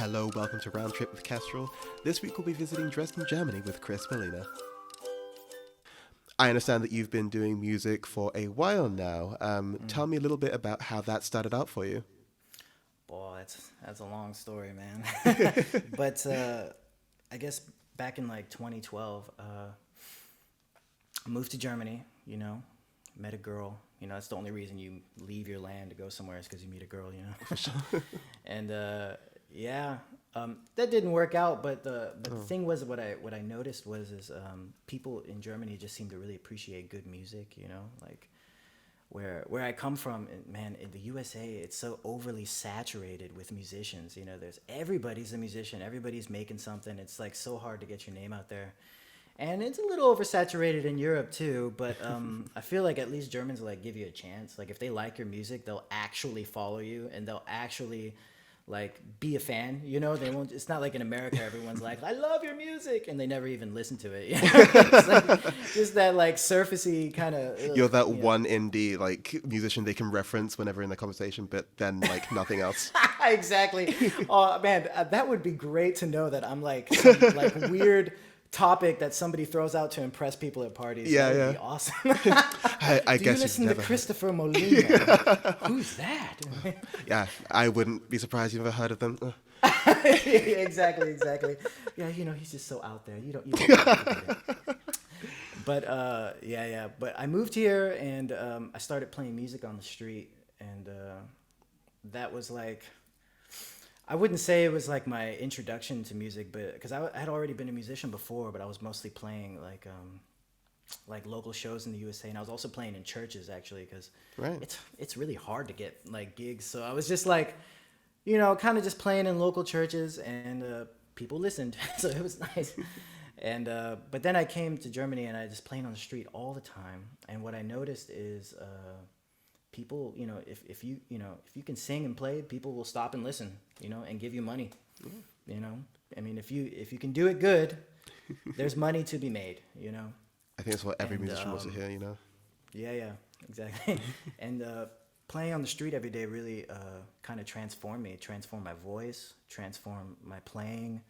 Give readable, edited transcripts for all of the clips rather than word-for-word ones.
Hello, welcome to Round Trip with Kestrel. This week we'll be visiting Dresden, Germany with Chris Molina. I understand that you've been doing music for a while now. Tell me a little bit about how that started out for you. Boy, that's a long story, man. But I guess back in like 2012, I moved to Germany. Met a girl. That's the only reason you leave your land to go somewhere is because you meet a girl. And that didn't work out. But the thing was, what I noticed was people in Germany just seem to really appreciate good music. Like where I come from, man, in the USA, it's so overly saturated with musicians. Everybody's a musician, everybody's making something. It's like so hard to get your name out there, and it's a little oversaturated in Europe too. But I feel like at least Germans like give you a chance. Like if they like your music, they'll actually follow you, and they'll actually like be a fan. They won't. It's not like in America, everyone's like, I love your music, and they never even listen to it. It's like, just that like surfacey kind of. You're that one indie like musician they can reference whenever in the conversation, but then like nothing else. Exactly. Oh man, that would be great to know that I'm like some like weird topic that somebody throws out to impress people at parties. That would be awesome. I Do guess you listen to never Christopher Molina? Who's that? Yeah, I wouldn't be surprised you've ever heard of them. Exactly. Yeah, he's just so out there. You don't forget it. But But I moved here and I started playing music on the street, and that was like, I wouldn't say it was like my introduction to music, but because I had already been a musician before, but I was mostly playing like local shows in the USA, and I was also playing in churches actually, because it's really hard to get like gigs. So I was just like, kind of just playing in local churches, and people listened, so it was nice. And but then I came to Germany, and I just played on the street all the time. And what I noticed is people, if you can sing and play, people will stop and listen, and give you money. I mean, if you can do it good, there's money to be made. I think that's what every musician wants to hear. Yeah, exactly. And playing on the street every day really kind of transformed me. It transformed my voice, transformed my playing.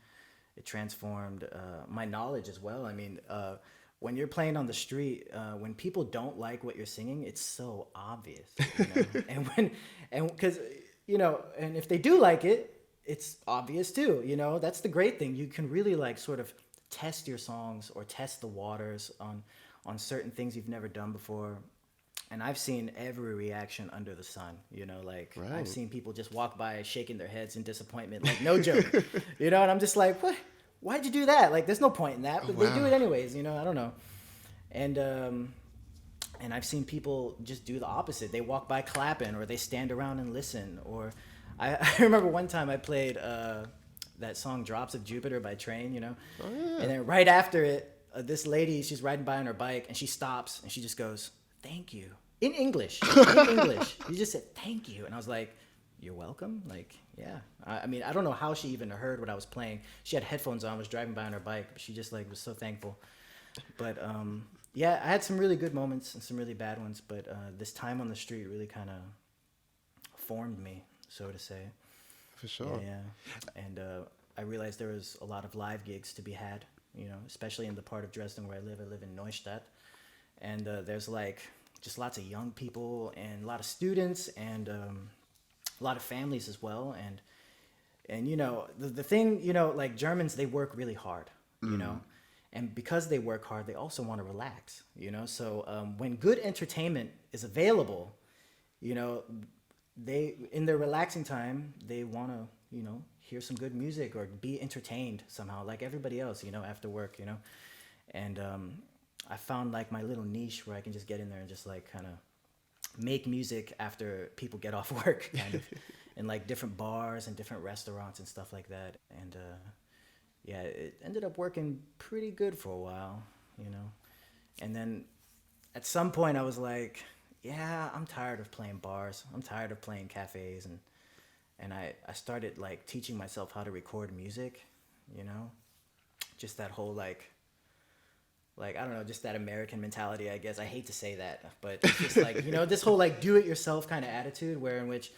It transformed my knowledge as well. I mean, when you're playing on the street, when people don't like what you're singing, it's so obvious. And if they do like it, it's obvious too. That's the great thing. You can really like sort of test your songs or test the waters on certain things you've never done before. And I've seen every reaction under the sun, I've seen people just walk by shaking their heads in disappointment, like no joke, and I'm just like, what? Why'd you do that? Like, there's no point in that, but they do it anyways, I don't know. And I've seen people just do the opposite. They walk by clapping, or they stand around and listen. Or I remember one time I played that song Drops of Jupiter by Train, Oh, yeah. And then right after it, this lady, she's riding by on her bike, and she stops, and she just goes, thank you. In English. You just said, thank you. And I was like, you're welcome? Like, yeah. I mean, I don't know how she even heard what I was playing. She had headphones on, was driving by on her bike, but she just like was so thankful. But I had some really good moments and some really bad ones, but this time on the street really kind of formed me, so to say. For sure. Yeah. And I realized there was a lot of live gigs to be had, especially in the part of Dresden where I live. I live in Neustadt. And there's like just lots of young people and a lot of students and a lot of families as well. And the thing, like Germans, they work really hard, and because they work hard, they also want to relax, So when good entertainment is available, they, in their relaxing time, they want to, hear some good music or be entertained somehow, like everybody else, after work, And I found like my little niche where I can just get in there and just like kind of make music after people get off work, kind of, in like different bars and different restaurants and stuff like that. And it ended up working pretty good for a while, And then at some point I was like, yeah, I'm tired of playing bars. I'm tired of playing cafes. And I started like teaching myself how to record music, just that whole like, I don't know, just that American mentality, I guess. I hate to say that, but it's just like, this whole like do it yourself kind of attitude, where in which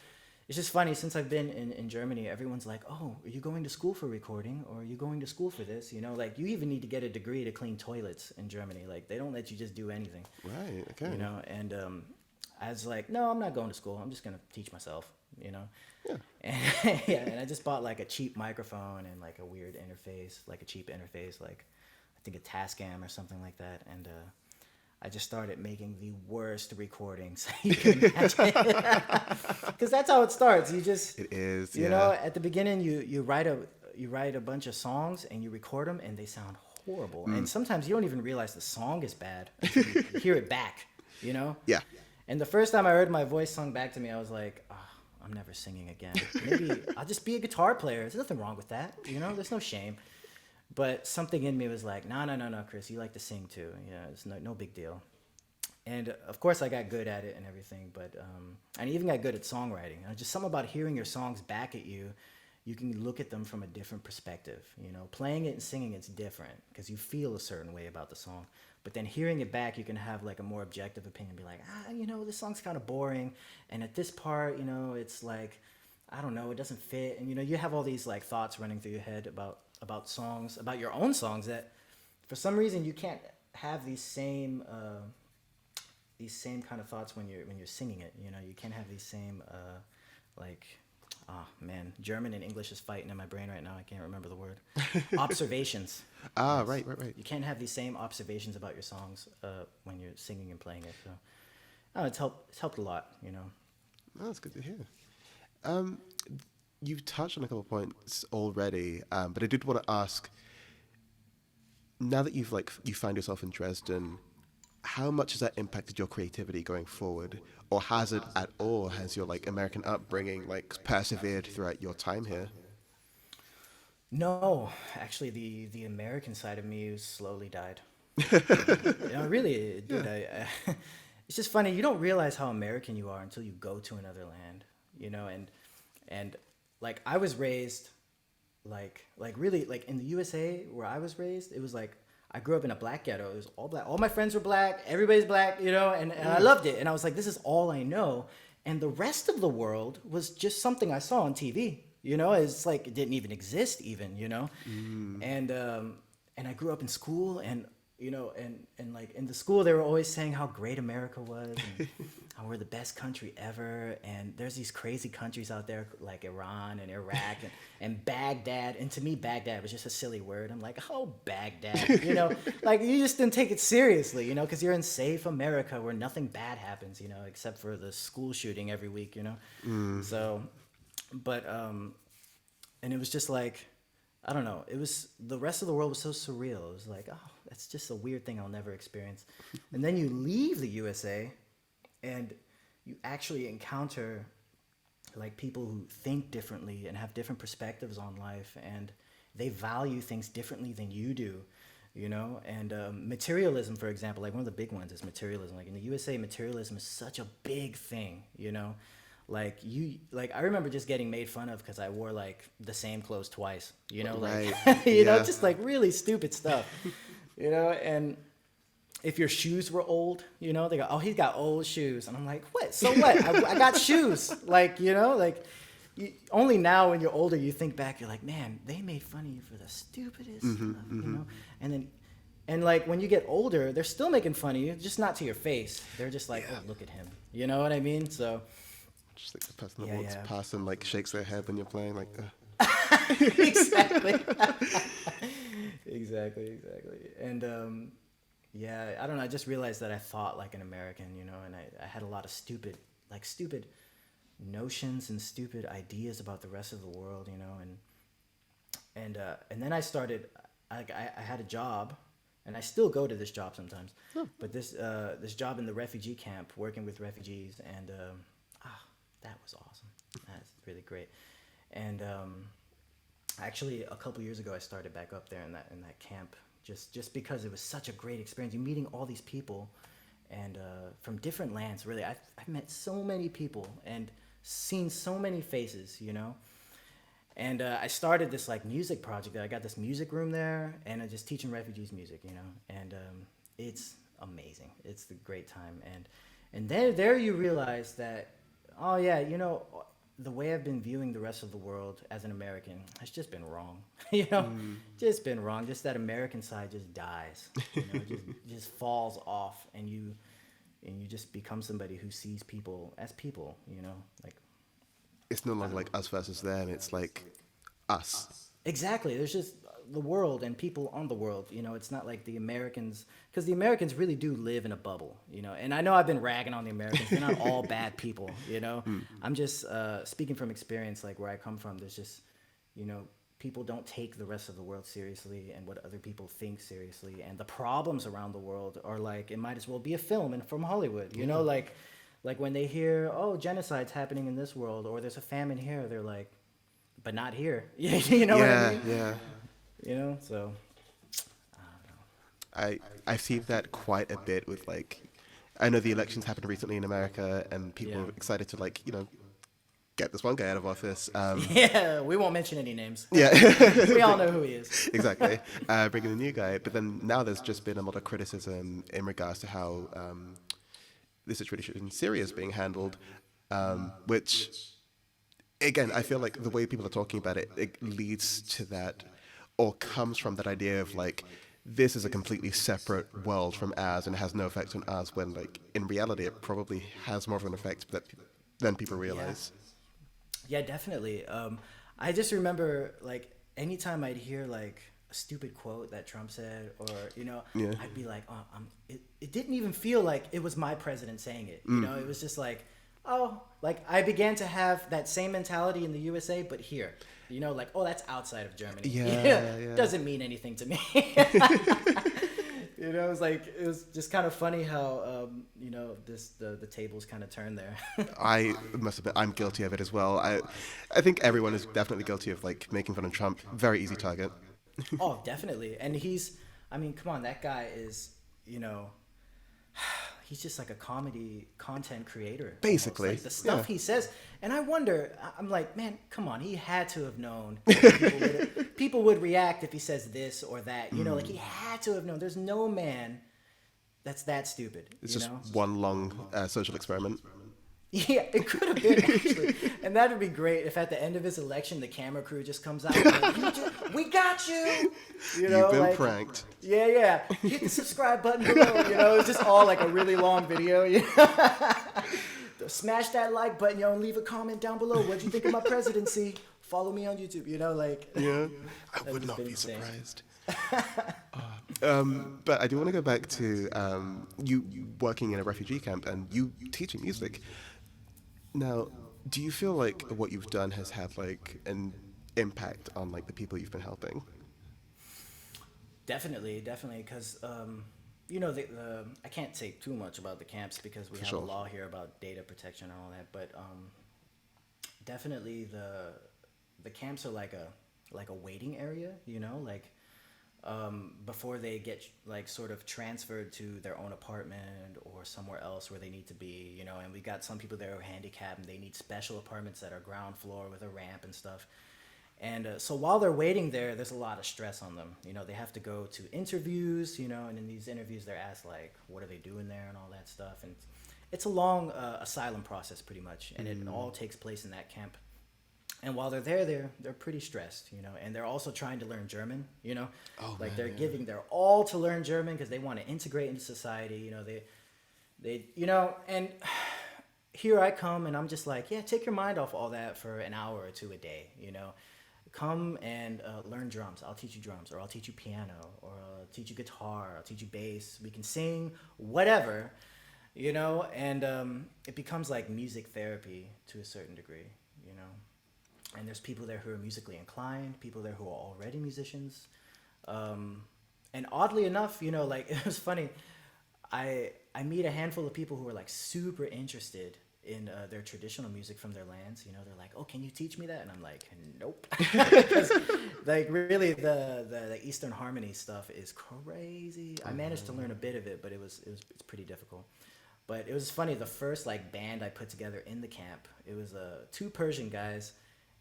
it's just funny since I've been in Germany, everyone's like, "Oh, are you going to school for recording, or are you going to school for this?" You know, like you even need to get a degree to clean toilets in Germany. Like they don't let you just do anything. Right. Okay. You know, and I was like, "No, I'm not going to school. I'm just gonna teach myself." You know, Yeah. and yeah, and I just bought like a cheap microphone and like a weird interface, like a cheap interface, like I think a Tascam or something like that, and I just started making the worst recordings you can imagine. Because that's how it starts. You just, It is. you know, at the beginning, you write a bunch of songs and you record them and they sound horrible. And sometimes you don't even realize the song is bad until you hear it back, you know? Yeah. And the first time I heard my voice sung back to me, I was like, oh, I'm never singing again. Maybe I'll just be a guitar player. There's nothing wrong with that, you know? There's no shame. But something in me was like, no, Chris, you like to sing too. Yeah, it's no big deal. And of course, I got good at it and everything, but I even got good at songwriting. Just something about hearing your songs back at you. You can look at them from a different perspective. You know, playing it and singing it's different because you feel a certain way about the song. But then hearing it back, you can have like a more objective opinion. Be like, you know, this song's kind of boring, and at this part, you know, it's like, I don't know, it doesn't fit. And you know, you have all these like thoughts running through your head about songs, about your own songs that, for some reason, you can't have these same kind of thoughts when you're singing it. You know, you can't have these same like, oh man, German and English is fighting in my brain right now. I can't remember the word. Observations. Right. You can't have these same observations about your songs when you're singing and playing it. So, it's helped a lot. You know. Oh, that's good to hear. You've touched on a couple of points already, but I did want to ask. Now that you find yourself in Dresden, how much has that impacted your creativity going forward, or has it at all? Has your like American upbringing like persevered throughout your time here? No, actually, the American side of me slowly died. You know, really, it did. Yeah. It's just funny. You don't realize how American you are until you go to another land. You know, and like I was raised, like really like in the USA where I was raised, it was like I grew up in a black ghetto. It was all black. All my friends were black. Everybody's black. You know, and I loved it. And I was like, this is all I know. And the rest of the world was just something I saw on TV. You know, it's like it didn't even exist, even. You know, and I grew up in school, and you know, and like in the school, they were always saying how great America was, and how we're the best country ever. And there's these crazy countries out there like Iran and Iraq and Baghdad. And to me, Baghdad was just a silly word. I'm like, oh, Baghdad, you know, like you just didn't take it seriously, you know, because you're in safe America where nothing bad happens, you know, except for the school shooting every week, you know. So, but and it was just like, I don't know. It was the rest of the world was so surreal. It was like, oh, that's just a weird thing I'll never experience. And then you leave the USA, and you actually encounter like people who think differently and have different perspectives on life, and they value things differently than you do, you know. And materialism, for example, like one of the big ones is materialism. Like in the USA, materialism is such a big thing, you know. Like I remember just getting made fun of because I wore like the same clothes twice, you know, like you know, just like really stupid stuff, you know. And if your shoes were old, you know, they go, oh, he's got old shoes, and I'm like, what? So what? I got shoes, like, you know, like. Only now when you're older you think back, you're like, man, they made fun of you for the stupidest stuff, you know. And like when you get older, they're still making fun of you, just not to your face. They're just like, oh, look at him, you know what I mean? So. Just like the person that walks past and like shakes their head when you're playing, like. Exactly. exactly. And yeah, I don't know. I just realized that I thought like an American, you know, and I had a lot of stupid notions and stupid ideas about the rest of the world, you know, and then I started. I had a job, and I still go to this job sometimes, but this job in the refugee camp, working with refugees, and that was awesome. That's really great. And actually, a couple years ago, I started back up there in that camp, just because it was such a great experience. You're meeting all these people, and from different lands. Really, I've met so many people and seen so many faces, you know. And I started this like music project. I got this music room there, and I'm just teaching refugees music, you know. And it's amazing. It's a great time. And there you realize that. Oh yeah, you know, the way I've been viewing the rest of the world as an American has just been wrong. You know, just been wrong. Just that American side just dies. You know, just falls off, and you just become somebody who sees people as people. You know, like It's no longer like us versus them. It's like us. exactly. There's just the world and people on the world. You know, it's not like the Americans, because the Americans really do live in a bubble. You know, and I know I've been ragging on the Americans. They're not all bad people. You know, I'm just speaking from experience, like where I come from. There's just, you know, people don't take the rest of the world seriously and what other people think seriously, and the problems around the world are like, it might as well be a film and from Hollywood. You know, like when they hear, oh, genocide's happening in this world, or there's a famine here, they're like, but not here. You know what I mean? Yeah. You know, so I see that quite a bit with like, I know the elections happened recently in America, and people Yeah. are excited to like, you know, get this one guy out of office. yeah, we won't mention any names. Yeah, We all know who he is. exactly. Bringing a new guy, but then now there's just been a lot of criticism in regards to how the situation in Syria is being handled, which, again, I feel like the way people are talking about it, it leads to that, or comes from that idea of like, this is a completely separate world from ours and has no effect on us, when like in reality it probably has more of an effect than people realize. Yeah, definitely. I just remember like anytime I'd hear like a stupid quote that Trump said, or you know, Yeah. I'd be like, oh, it didn't even feel like it was my president saying it. You know, it was just like, oh, like I began to have that same mentality in the USA, but here, you know, like, oh, that's outside of Germany. Yeah. Doesn't mean anything to me. You know, it was just kind of funny how you know, the tables kind of turned there. I must admit, I'm guilty of it as well. I think everyone is definitely guilty of like making fun of Trump. Very easy target. Oh, definitely. And I mean, come on, that guy is, you know, he's just like a comedy content creator. almost. Basically, Like the stuff yeah. he says. And I wonder, I'm like, man, come on, he had to have known. People would react if he says this or that. You know, like he had to have known. There's no man that's that stupid. It's you just know? one long social experiment. Yeah, it could have been actually, and that'd be great if at the end of his election the camera crew just comes out, and like, we got you. You know, You've been like, pranked. Yeah. Hit the subscribe button below. You know, it's just all like a really long video. You know? Smash that like button, yo, and leave a comment down below. What'd you think of my presidency? Follow me on YouTube. You know, like Yeah, I That'd would just not been be insane. surprised. But I do want to go back to you working in a refugee camp and you teaching music. Now, do you feel like what you've done has had like an impact on like the people you've been helping? Definitely, because you know, I can't say too much about the camps because we have sure. a law here about data protection and all that. But definitely, the camps are like a waiting area. You know, like before they get like sort of transferred to their own apartment or somewhere else where they need to be. You know, and we got some people there who are handicapped and they need special apartments that are ground floor with a ramp and stuff. And so while they're waiting there, there's a lot of stress on them. You know, they have to go to interviews, you know, and in these interviews they're asked, like, what are they doing there and all that stuff. And it's a long asylum process pretty much. And it all takes place in that camp. And while they're there, they're pretty stressed, you know, and they're also trying to learn German, you know. Oh, like man, they're yeah. giving their all to learn German because they want to integrate into society, you know. They you know, and here I come and I'm just like, yeah, take your mind off all that for an hour or two a day, you know. Come and learn drums. I'll teach you drums, or I'll teach you piano, or I'll teach you guitar, I'll teach you bass. We can sing, whatever, you know, and it becomes like music therapy to a certain degree, you know. And there's people there who are musically inclined, people there who are already musicians. And oddly enough, you know, like, it was funny, I meet a handful of people who are like super interested in their traditional music from their lands. You know, they're like, oh, can you teach me that? And I'm like, nope. Because like really the Eastern Harmony stuff is crazy. I managed to learn a bit of it, but it's pretty difficult. But it was funny, the first like band I put together in the camp, it was two Persian guys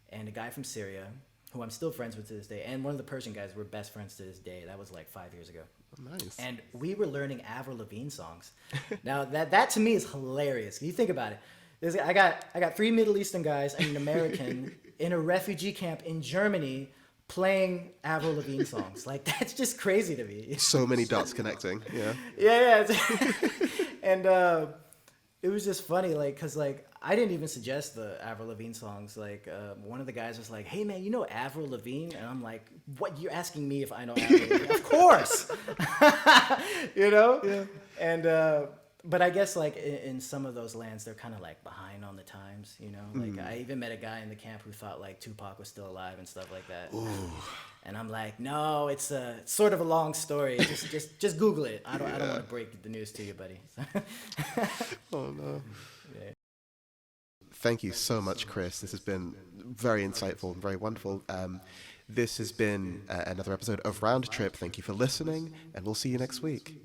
and a guy from Syria who I'm still friends with to this day. And one of the Persian guys, we're best friends to this day. That was like 5 years ago. Nice. And we were learning Avril Lavigne songs. Now that to me is hilarious. You think about it. I got 3 Middle Eastern guys and an American in a refugee camp in Germany playing Avril Lavigne songs. Like, that's just crazy to me. So many dots connecting. Yeah. Yeah. And it was just funny, like, cause like I didn't even suggest the Avril Lavigne songs. Like, one of the guys was like, "Hey man, you know Avril Lavigne?" And I'm like, "What? You're asking me if I know Avril Lavigne?" Of course. You know. Yeah. And but I guess like in some of those lands, they're kind of like behind on the times. You know. Like I even met a guy in the camp who thought like Tupac was still alive and stuff like that. Ooh. And I'm like, no, it's sort of a long story. Just Google it. I don't want to break the news to you, buddy. Oh no. Yeah. Thank you so much, Chris. This has been very insightful and very wonderful. This has been another episode of Round Trip. Thank you for listening, and we'll see you next week.